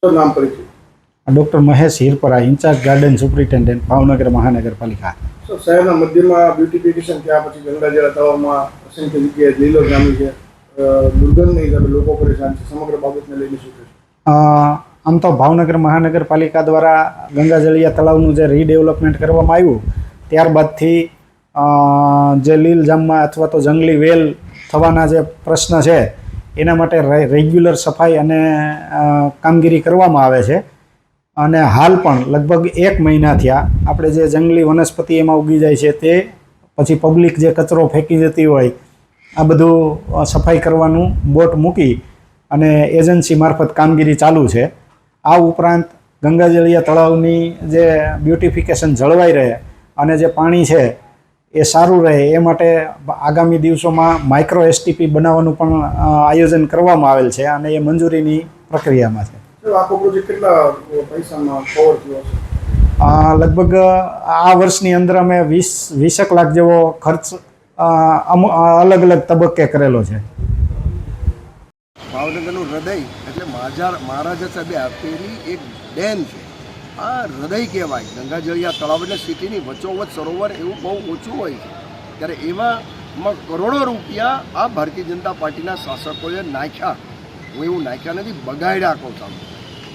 Sir નામ પરિચય. Doctor Mahesh Hirpara, in-charge garden superintendent, Bhavnagar મહાનગરપાલિકા. સર શહેરના મધ્યમાં બ્યુટિફિકેશન થયા પછી ગંગાજળ તળાવમાં અસંખ્ય જગ્યાએ લીલો જામી છે. દુર્ગંધની હિસાબે લોકો પરેશાન છે. સમગ્ર બાબતને લઈને શું કહેશો? આમ તો ભાવનગર મહાનગરપાલિકા દ્વારા ગંગાજળિયા તળાવનું જે રીડેવલપમેન્ટ કરવામાં આવ્યું ત્યારબાદથી જે લીલજામમાં અથવા તો જંગલી વેલ થવાના જે પ્રશ્ન છે એના માટે રેગ્યુલર સફાઈ અને કામગીરી કરવામાં આવે છે. અને હાલ પણ લગભગ 1 મહિના થયા આપણે જે જંગલી વનસ્પતિ એમાં ઉગી જાય છે તે પછી પબ્લિક જે કચરો ફેંકી જતી હોય આ બધું સફાઈ કરવાનું બોટ મૂકી અને એજન્સી મારફત કામગીરી ચાલુ છે. આ ઉપરાંત ગંગાજળિયા તળાવની જે બ્યુટિફિકેશન જળવાઈ રહે અને જે પાણી છે એ સારું રહે એ માટે આગામી દિવસોમાં માઇક્રો એસટીપી બનાવવાનું પણ આયોજન કરવામાં આવેલ છે અને એ મંજૂરીની પ્રક્રિયામાં છે. આખો પ્રોજેક્ટ કેટલા પૈસામાં કવર થયો છે? લગભગ આ વર્ષની અંદર અમે 20 લાખ જેવો ખર્ચ અલગ અલગ તબક્કે કરેલો છે. ભાવનગરનું હૃદય એટલે મહારાજા સાહેબે આપેલી એક ડેમ છે. આ હૃદય કહેવાય. ગંગાજળિયા તળાવ એટલે સિટીની વચ્ચોવચ્ચ સરોવર એવું બહુ ઓછું હોય છે. ત્યારે એમાં કરોડો રૂપિયા આ ભારતીય જનતા પાર્ટીના શાસકોએ નાખ્યા. હું એવું નાખ્યા નથી, બગાડ્યા કહું છું.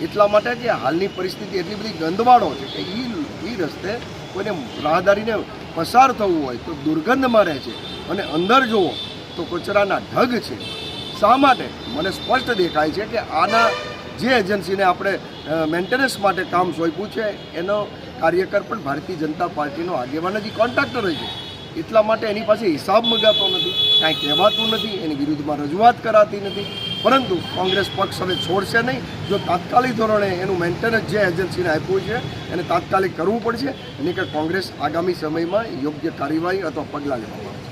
એટલા માટે કે હાલની પરિસ્થિતિ એટલી બધી ગંદવાળો છે કે એ રસ્તે કોઈને રાહદારીને પસાર થવું હોય તો દુર્ગંધમાં રહે છે અને અંદર જુઓ તો કચરાના ઢગ છે. શા માટે? મને સ્પષ્ટ દેખાય છે કે આના જે એજન્સીને આપણે મેન્ટેનન્સ માટે કામ સોંપ્યું છે એનો કાર્યકર પણ ભારતીય જનતા પાર્ટીનો આગેવાન જ કોન્ટ્રાક્ટર હોય છે. એટલા માટે એની પાસે હિસાબ મગાતો નથી, કાંઈ કહેવાતું નથી, એની વિરુદ્ધમાં રજૂઆત કરાતી નથી. પરંતુ કોંગ્રેસ પક્ષ હવે છોડશે નહીં. જો તાત્કાલિક ધોરણે એનું મેન્ટેનન્સ જે એજન્સીને આપ્યું છે એને તાત્કાલિક કરવું પડશે. એની કે કોંગ્રેસ આગામી સમયમાં યોગ્ય કાર્યવાહી અથવા પગલાં લેવામાં આવશે.